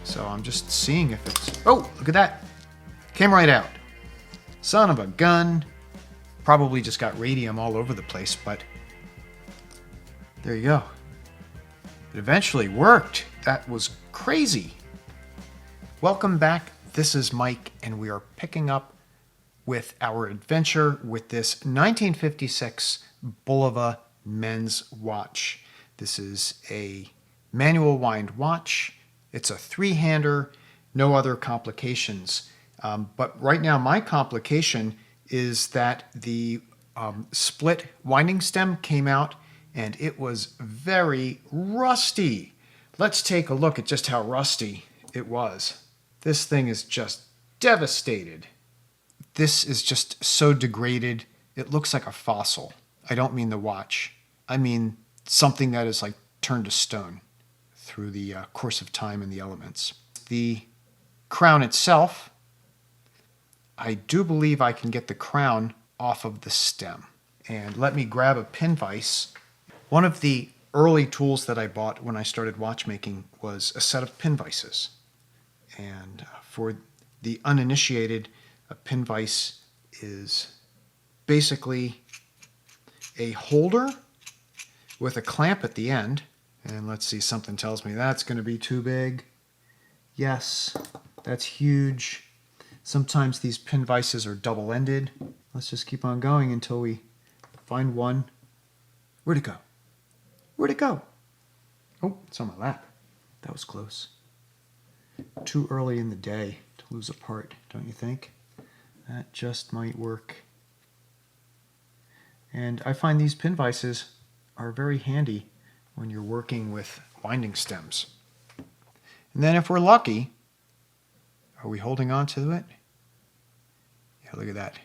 So I'm just seeing if it's... Oh, look at that. Came right out. Son of a gun. Probably just got radium all over the place, but there you go. It eventually worked. That was crazy. Welcome back. This is Mike, and we are picking up with our adventure with this 1956 Bulova men's watch. This is a manual wind watch. It's a three-hander, no other complications. But right now my complication is that the split winding stem came out and it was very rusty. Let's take a look at just how rusty it was. This thing is just devastated. This is just so degraded, it looks like a fossil. I don't mean the watch. I mean something that is like turned to stone through the course of time and the elements. The crown itself, I do believe I can get the crown off of the stem. And let me grab a pin vise. One of the early tools that I bought when I started watchmaking was a set of pin vices. And for the uninitiated, a pin vise is basically a holder with a clamp at the end. And let's see, something tells me that's going to be too big. Yes, that's huge. Sometimes these pin vices are double-ended. Let's just keep on going until we find one. Where'd it go? Where'd it go? Oh, it's on my lap. That was close. Too early in the day to lose a part, don't you think? That just might work. And I find these pin vices are very handy when you're working with winding stems. And then if we're lucky, are we holding on to it? Yeah, look at that.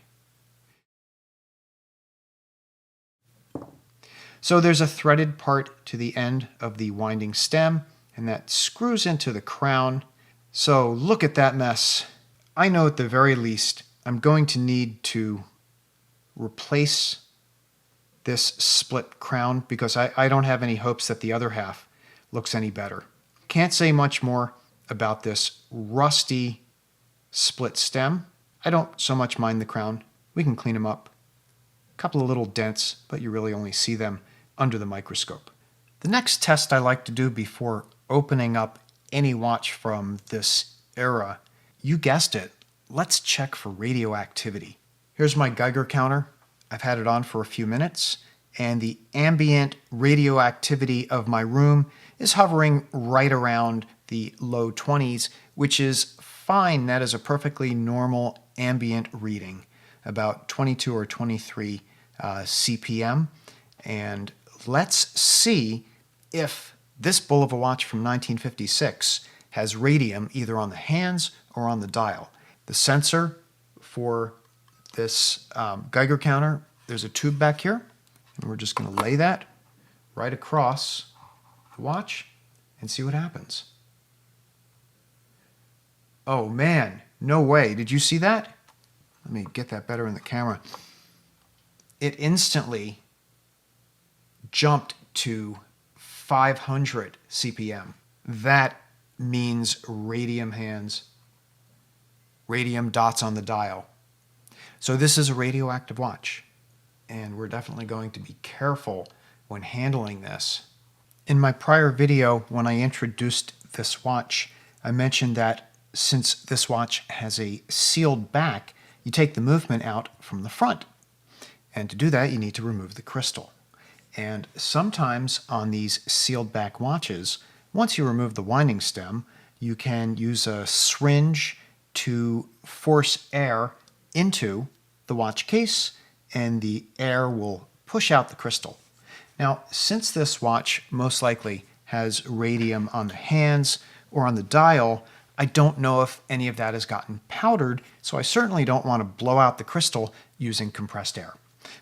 So there's a threaded part to the end of the winding stem, and that screws into the crown. So look at that mess. I know at the very least I'm going to need to replace this split crown because I don't have any hopes that the other half looks any better. Can't say much more about this rusty split stem. I don't so much mind the crown. We can clean them up. A couple of little dents, but you really only see them under the microscope. The next test I like to do before opening up any watch from this era, you guessed it, let's check for radioactivity. Here's my Geiger counter. I've had it on for a few minutes, and the ambient radioactivity of my room is hovering right around the low 20s, which is fine. That is a perfectly normal ambient reading, about 22 or 23 CPM. And let's see if this Bulova watch from 1956 has radium either on the hands or on the dial. The sensor for this Geiger counter, there's a tube back here, and we're just going to lay that right across the watch and see what happens. Oh man, no way. Did you see that? Let me get that better in the camera. It instantly jumped to 500 CPM. That means radium hands, radium dots on the dial. So this is a radioactive watch, and we're definitely going to be careful when handling this. In my prior video, when I introduced this watch, I mentioned that since this watch has a sealed back, you take the movement out from the front. And to do that, you need to remove the crystal. And sometimes on these sealed back watches, once you remove the winding stem, you can use a syringe to force air into the watch case, and the air will push out the crystal. Now, since this watch most likely has radium on the hands or on the dial, I don't know if any of that has gotten powdered, so I certainly don't want to blow out the crystal using compressed air.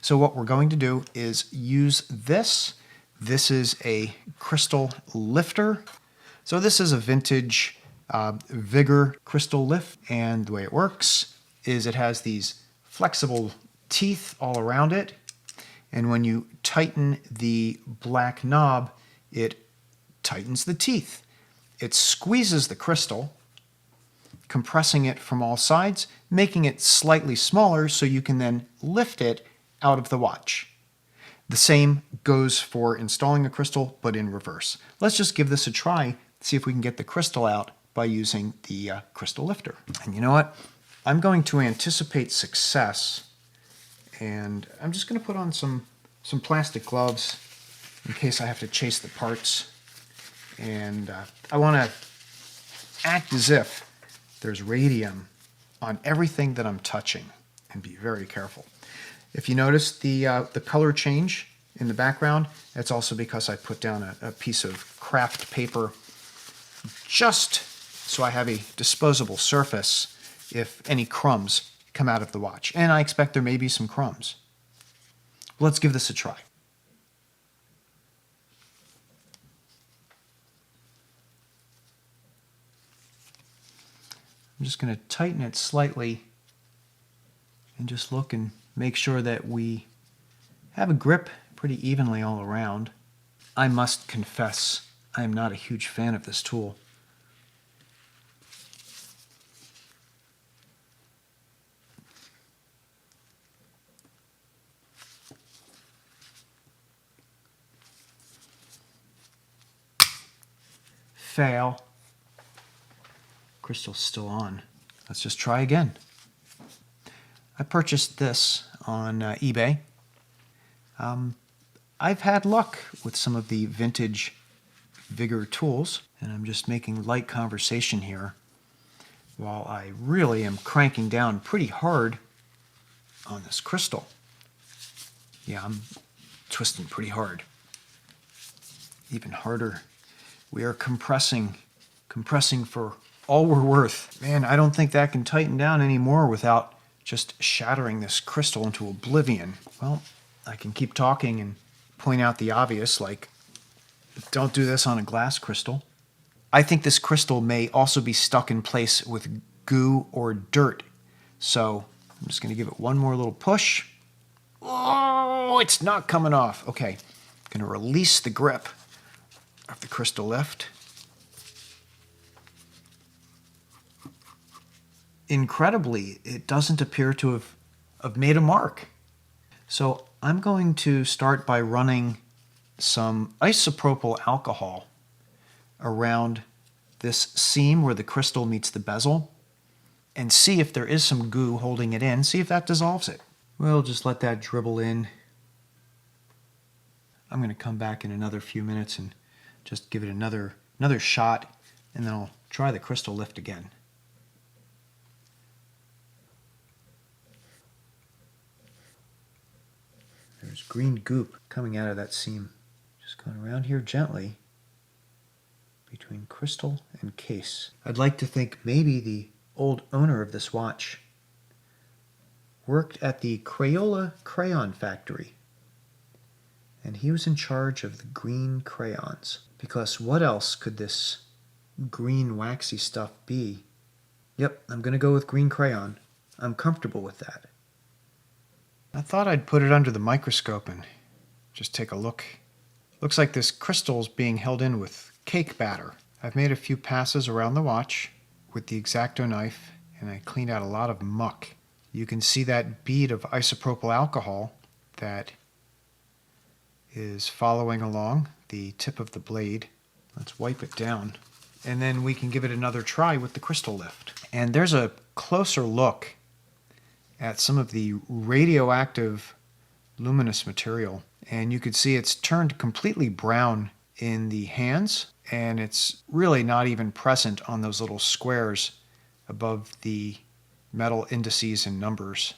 So what we're going to do is use this. This is a crystal lifter. So this is a vintage Vigor crystal lift, and the way it works is it has these flexible teeth all around it, and when you tighten the black knob, it tightens the teeth. It squeezes the crystal, compressing it from all sides, making it slightly smaller so you can then lift it out of the watch. The same goes for installing a crystal, but in reverse. Let's just give this a try, see if we can get the crystal out by using the crystal lifter. And you know what? I'm going to anticipate success, and I'm just going to put on some plastic gloves in case I have to chase the parts. And I want to act as if there's radium on everything that I'm touching, and be very careful. If you notice the color change in the background, that's also because I put down a piece of craft paper just so I have a disposable surface if any crumbs come out of the watch. And I expect there may be some crumbs. Let's give this a try. I'm just going to tighten it slightly and just look and make sure that we have a grip pretty evenly all around. I must confess, I am not a huge fan of this tool. Fail. Crystal's still on. Let's just try again. I purchased this on eBay. I've had luck with some of the vintage Vigor tools, and I'm just making light conversation here while I really am cranking down pretty hard on this crystal. Yeah, I'm twisting pretty hard. Even harder. We are compressing for all we're worth. Man, I don't think that can tighten down anymore without just shattering this crystal into oblivion. Well, I can keep talking and point out the obvious, like, don't do this on a glass crystal. I think this crystal may also be stuck in place with goo or dirt. So I'm just going to give it one more little push. Oh, it's not coming off. Okay, I'm going to release the grip of the crystal lift. Incredibly, it doesn't appear to have made a mark. So I'm going to start by running some isopropyl alcohol around this seam where the crystal meets the bezel and see if there is some goo holding it in, see if that dissolves it. We'll just let that dribble in. I'm going to come back in another few minutes and just give it another shot, and then I'll try the crystal lift again. There's green goop coming out of that seam. Just going around here gently between crystal and case. I'd like to think maybe the old owner of this watch worked at the Crayola crayon factory, and he was in charge of the green crayons. Because what else could this green waxy stuff be? Yep, I'm going to go with green crayon. I'm comfortable with that. I thought I'd put it under the microscope and just take a look. Looks like this crystal's being held in with cake batter. I've made a few passes around the watch with the X-Acto knife, and I cleaned out a lot of muck. You can see that bead of isopropyl alcohol that is following along the tip of the blade. Let's wipe it down, and then we can give it another try with the crystal lift. And there's a closer look at some of the radioactive luminous material, and you can see it's turned completely brown in the hands, and it's really not even present on those little squares above the metal indices and numbers.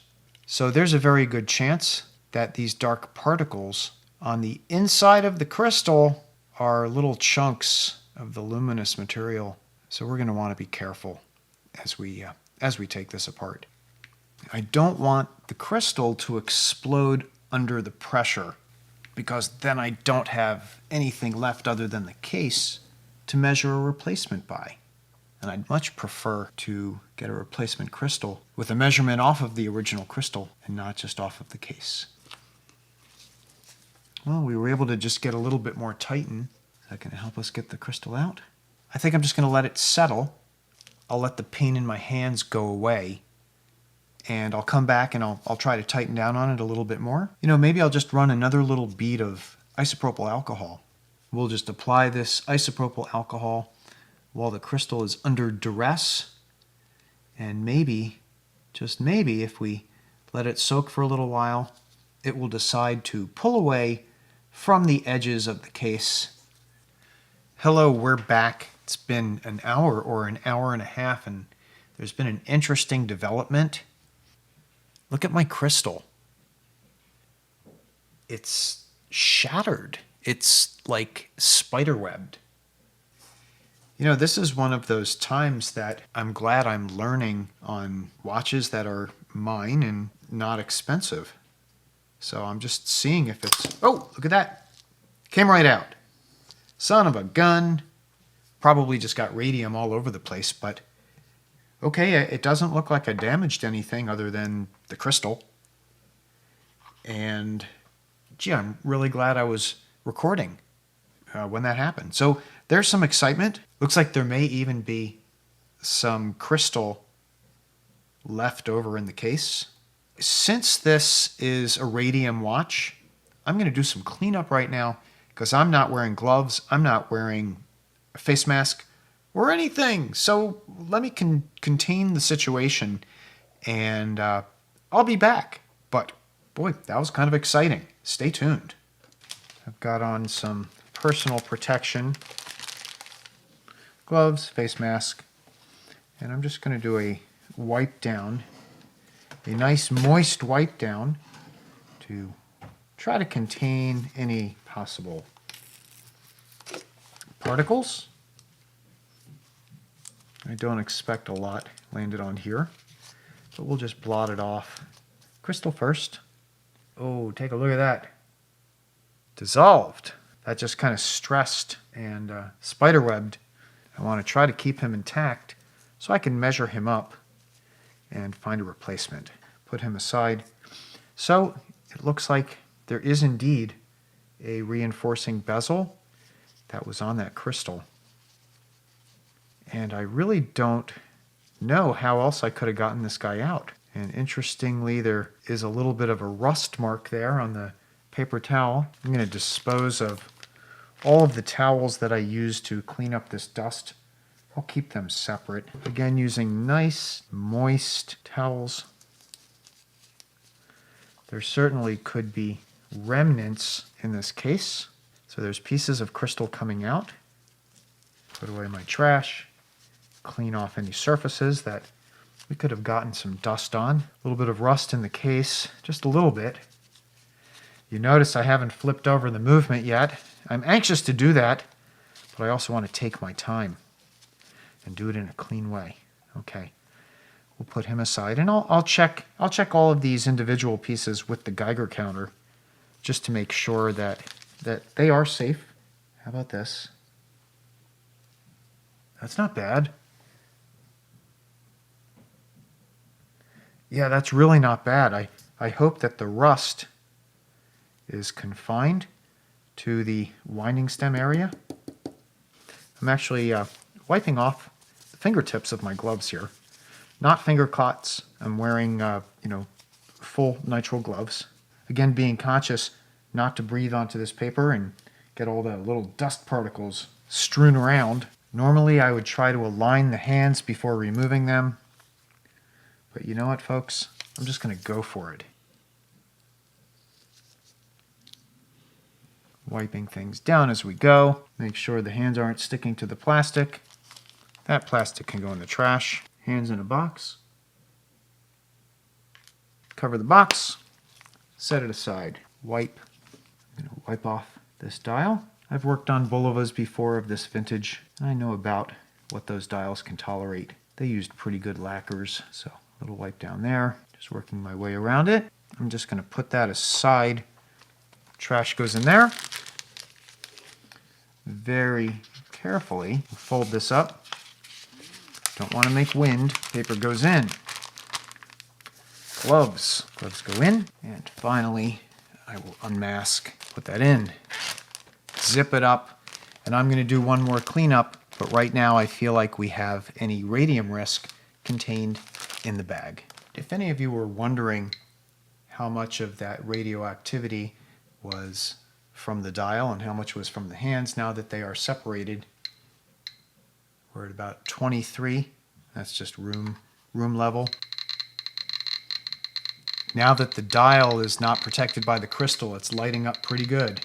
So there's a very good chance that these dark particles on the inside of the crystal are little chunks of the luminous material. So we're going to want to be careful as we take this apart. I don't want the crystal to explode under the pressure, because then I don't have anything left other than the case to measure a replacement by. And I'd much prefer to get a replacement crystal with a measurement off of the original crystal and not just off of the case. Well, we were able to just get a little bit more tighten. Is that going to help us get the crystal out? I think I'm just going to let it settle. I'll let the pain in my hands go away. And I'll come back and I'll try to tighten down on it a little bit more. You know, maybe I'll just run another little bead of isopropyl alcohol. We'll just apply this isopropyl alcohol while the crystal is under duress. And maybe, just maybe, if we let it soak for a little while, it will decide to pull away from the edges of the case. Hello, we're back. It's been an hour or an hour and a half, and there's been an interesting development. Look at my crystal. It's shattered. It's like spiderwebbed. You know, this is one of those times that I'm glad I'm learning on watches that are mine and not expensive. So I'm just seeing if it's... Oh, look at that. Came right out. Son of a gun. Probably just got radium all over the place, but... Okay, it doesn't look like I damaged anything other than the crystal. And, gee, I'm really glad I was recording when that happened. So there's some excitement. Looks like there may even be some crystal left over in the case. Since this is a radium watch, I'm going to do some cleanup right now because I'm not wearing gloves. I'm not wearing a face mask or anything. So let me contain the situation, and I'll be back. But boy, that was kind of exciting. Stay tuned. I've got on some personal protection, gloves, face mask, and I'm just going to do a wipe down, a nice moist wipe down to try to contain any possible particles. I don't expect a lot landed on here, but we'll just blot it off. Crystal first. Oh, take a look at that. Dissolved. That just kind of stressed and spiderwebbed. I want to try to keep him intact so I can measure him up and find a replacement. Put him aside. So it looks like there is indeed a reinforcing bezel that was on that crystal. And I really don't know how else I could have gotten this guy out. And interestingly, there is a little bit of a rust mark there on the paper towel. I'm going to dispose of all of the towels that I used to clean up this dust. I'll keep them separate. Again, using nice, moist towels. There certainly could be remnants in this case. So there's pieces of crystal coming out. Put away my trash. Clean off any surfaces that we could have gotten some dust on. A little bit of rust in the case, just a little bit. You notice I haven't flipped over the movement yet. I'm anxious to do that, but I also want to take my time and do it in a clean way. Okay, we'll put him aside, and I'll check all of these individual pieces with the Geiger counter just to make sure that they are safe. How about this? That's not bad. Yeah, that's really not bad. I hope that the rust is confined to the winding stem area. I'm actually wiping off the fingertips of my gloves here. Not finger cots. I'm wearing, full nitrile gloves. Again, being conscious not to breathe onto this paper and get all the little dust particles strewn around. Normally, I would try to align the hands before removing them. But you know what, folks? I'm just going to go for it. Wiping things down as we go. Make sure the hands aren't sticking to the plastic. That plastic can go in the trash. Hands in a box. Cover the box. Set it aside. Wipe. I'm going to wipe off this dial. I've worked on Bulovas before of this vintage. I know about what those dials can tolerate. They used pretty good lacquers, so a little wipe down there. Just working my way around it. I'm just going to put that aside. Trash goes in there. Very carefully fold this up. Don't want to make wind. Paper goes in. Gloves. Gloves go in. And finally, I will unmask. Put that in. Zip it up. And I'm going to do one more cleanup But right now I feel like we have any radium risk contained in the bag. If any of you were wondering how much of that radioactivity was from the dial and how much was from the hands, now that they are separated, we're at about 23. That's just room level. Now that the dial is not protected by the crystal, it's lighting up pretty good.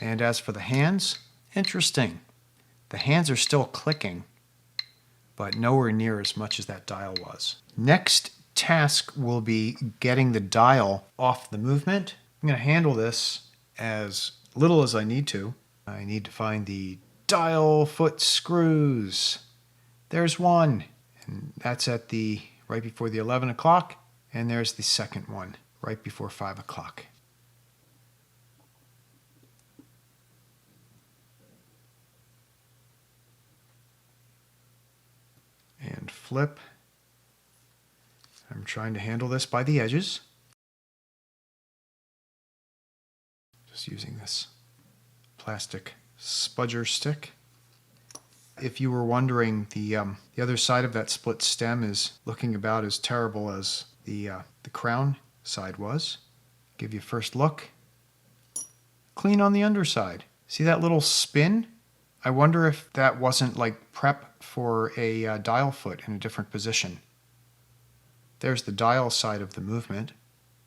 And as for the hands, interesting. The hands are still clicking, but nowhere near as much as that dial was. Next task will be getting the dial off the movement. I'm going to handle this as little as I need to. I need to find the dial foot screws. There's one, and that's at the right before the 11 o'clock, and there's the second one right before 5 o'clock. And flip. I'm trying to handle this by the edges. Just using this plastic spudger stick. If you were wondering, the other side of that split stem is looking about as terrible as the crown side was. Give you a first look. Clean on the underside. See that little spin? I wonder if that wasn't like prep for a dial foot in a different position. There's the dial side of the movement.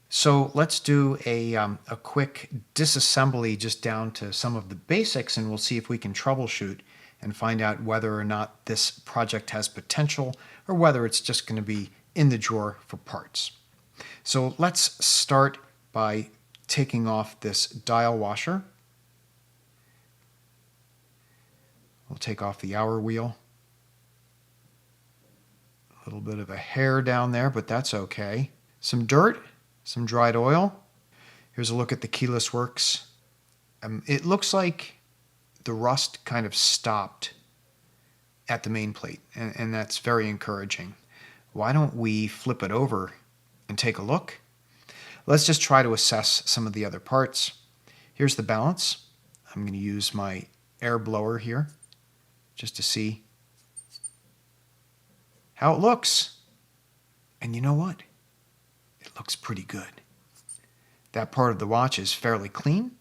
So let's do a quick disassembly just down to some of the basics, and we'll see if we can troubleshoot and find out whether or not this project has potential or whether it's just going to be in the drawer for parts. So let's start by taking off this dial washer. We'll take off the hour wheel. A little bit of a hair down there, but that's okay. Some dirt, some dried oil. Here's a look at the keyless works. It looks like the rust kind of stopped at the main plate, and that's very encouraging. Why don't we flip it over and take a look? Let's just try to assess some of the other parts. Here's the balance. I'm going to use my air blower here just to see how it looks. And you know what? It looks pretty good. That part of the watch is fairly clean.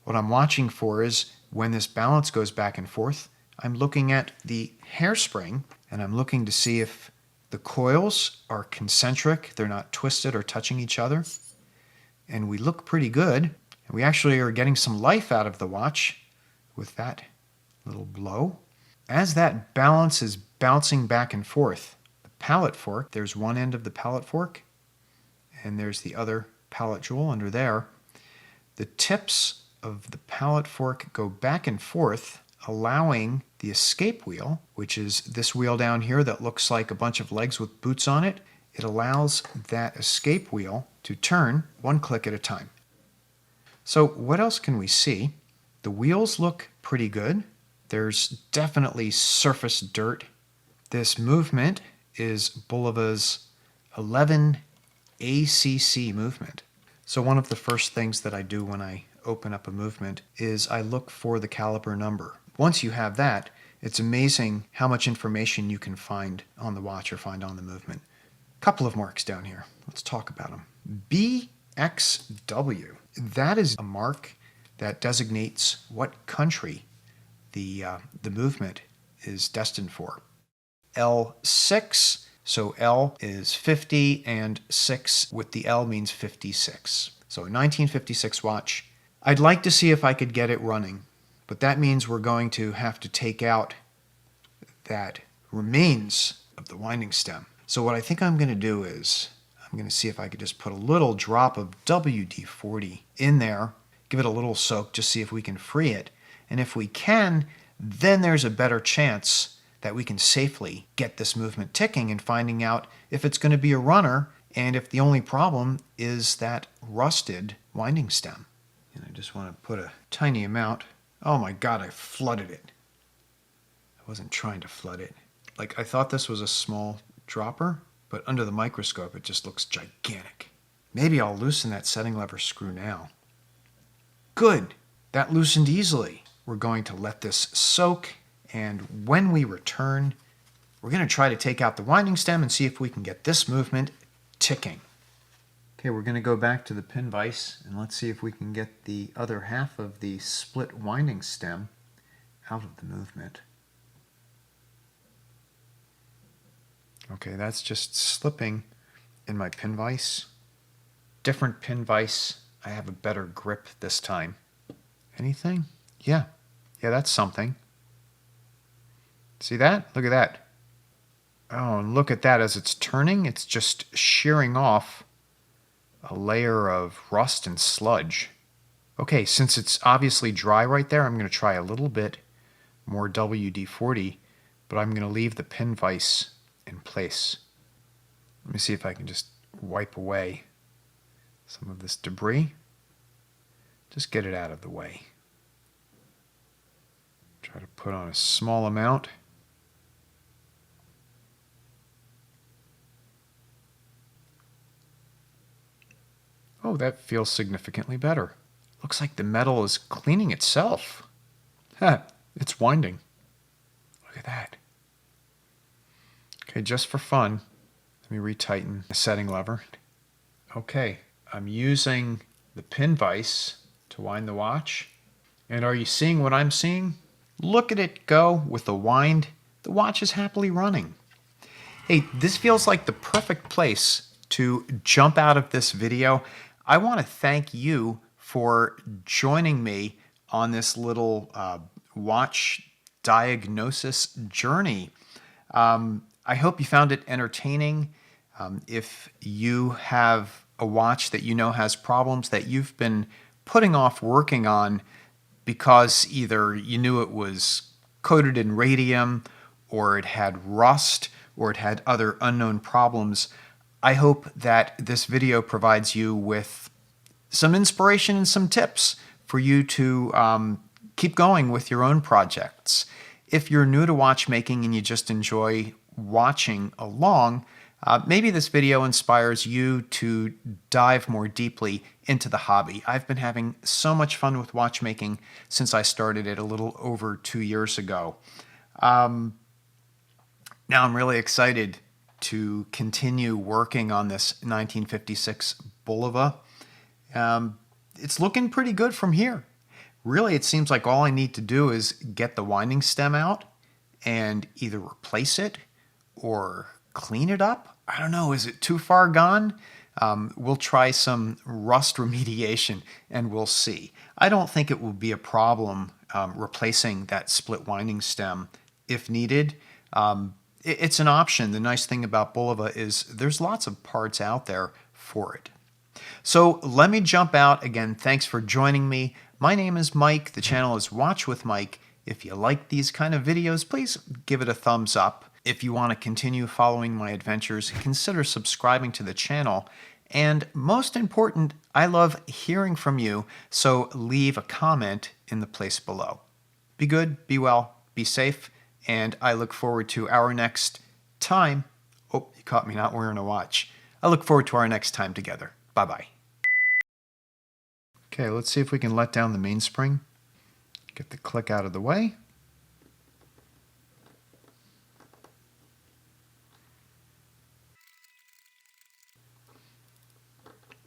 What I'm watching for is when this balance goes back and forth, I'm looking at the hairspring, and I'm looking to see if the coils are concentric, they're not twisted or touching each other. And we look pretty good. And we actually are getting some life out of the watch with that little blow. As that balance is bouncing back and forth, the pallet fork, there's one end of the pallet fork, and there's the other pallet jewel under there. The tips of the pallet fork go back and forth, allowing the escape wheel, which is this wheel down here that looks like a bunch of legs with boots on it. It allows that escape wheel to turn one click at a time. So what else can we see? The wheels look pretty good. There's definitely surface dirt. This movement is Bulova's 11 ACC movement. So one of the first things that I do when I open up a movement is I look for the caliber number. Once you have that, it's amazing how much information you can find on the watch or find on the movement. Couple of marks down here. Let's talk about them. BXW. That is a mark that designates what country the movement is destined for. L6, so L is 50 and 6 with the L means 56. So a 1956 watch. I'd like to see if I could get it running, but that means we're going to have to take out that remains of the winding stem. So what I think I'm going to do is I'm going to see if I could just put a little drop of WD-40 in there, give it a little soak, just see if we can free it. And if we can, then there's a better chance that we can safely get this movement ticking and finding out if it's going to be a runner and if the only problem is that rusted winding stem. And I just want to put a tiny amount. Oh my God, I flooded it. I wasn't trying to flood it. Like, I thought this was a small dropper, but under the microscope it just looks gigantic. Maybe I'll loosen that setting lever screw now. Good. that loosened easily. We're going to let this soak, and when we return, we're going to try to take out the winding stem and see if we can get this movement ticking. Okay, we're going to go back to the pin vise, and let's see if we can get the other half of the split winding stem out of the movement. Okay, that's just slipping in my pin vise. Different pin vise. I have a better grip this time. Anything? Yeah, that's something. See that? Look at that. Oh, and look at that as it's turning. It's just shearing off a layer of rust and sludge. Okay, since it's obviously dry right there, I'm going to try a little bit more WD-40, but I'm going to leave the pin vise in place. Let me see if I can just wipe away some of this debris. Just get it out of the way. Try to put on a small amount. Oh, that feels significantly better. Looks like the metal is cleaning itself. Ha, it's winding. Look at that. Okay, just for fun, let me retighten the setting lever. Okay, I'm using the pin vise to wind the watch. And are you seeing what I'm seeing? Look at it go with the wind. The watch is happily running. Hey, this feels like the perfect place to jump out of this video. I want to thank you for joining me on this little watch diagnosis journey. I hope you found it entertaining. If you have a watch that you know has problems that you've been putting off working on because either you knew it was coated in radium, or it had rust, or it had other unknown problems, I hope that this video provides you with some inspiration and some tips for you to keep going with your own projects. If you're new to watchmaking and you just enjoy watching along, maybe this video inspires you to dive more deeply into the hobby. I've been having so much fun with watchmaking since I started it a little over 2 years ago. Now I'm really excited to continue working on this 1956 Bulova. It's looking pretty good from here. Really, it seems like all I need to do is get the winding stem out and either replace it or clean it up. I don't know, is it too far gone? We'll try some rust remediation and we'll see. I don't think it will be a problem replacing that split winding stem if needed. It's an option. The nice thing about Bulova is there's lots of parts out there for it. So let me jump out. Again, thanks for joining me. My name is Mike. The channel is Watch with Mike. If you like these kind of videos, please give it a thumbs up. If you want to continue following my adventures, consider subscribing to the channel. And most important, I love hearing from you, so leave a comment in the place below. Be good, be well, be safe, and I look forward to our next time. Oh, you caught me not wearing a watch. I look forward to our next time together. Bye-bye. Okay, let's see if we can let down the mainspring. Get the click out of the way.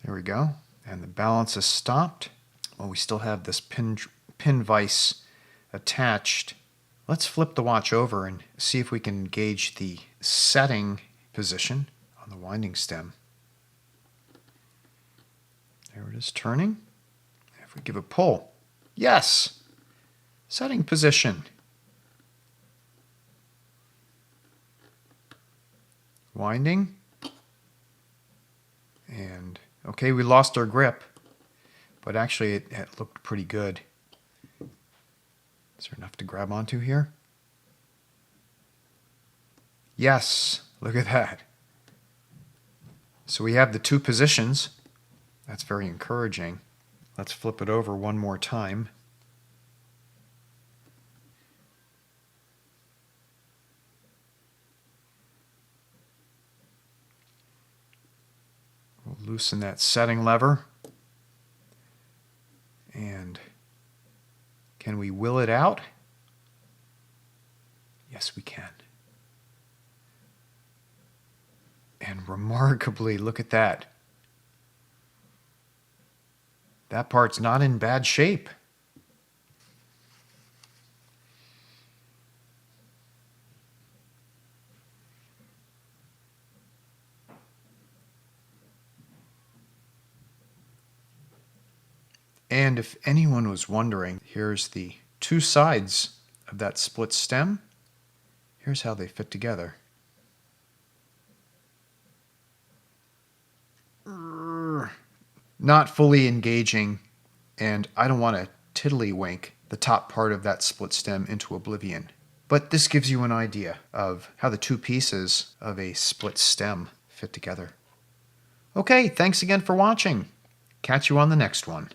There we go. And the balance is stopped. Well, we still have this pin vise attached. Let's flip the watch over and see if we can gauge the setting position on the winding stem. There it is turning. If we give a pull, yes! Setting position. Winding. And okay, we lost our grip, but actually it looked pretty good. Is there enough to grab onto here? Yes, look at that. So we have the two positions. That's very encouraging. Let's flip it over one more time. We'll loosen that setting lever. And will it out? Yes, we can. And remarkably, look at that. That part's not in bad shape. And if anyone was wondering, here's the two sides of that split stem. Here's how they fit together. Not fully engaging, and I don't want to tiddlywink the top part of that split stem into oblivion. But this gives you an idea of how the two pieces of a split stem fit together. Okay, thanks again for watching. Catch you on the next one.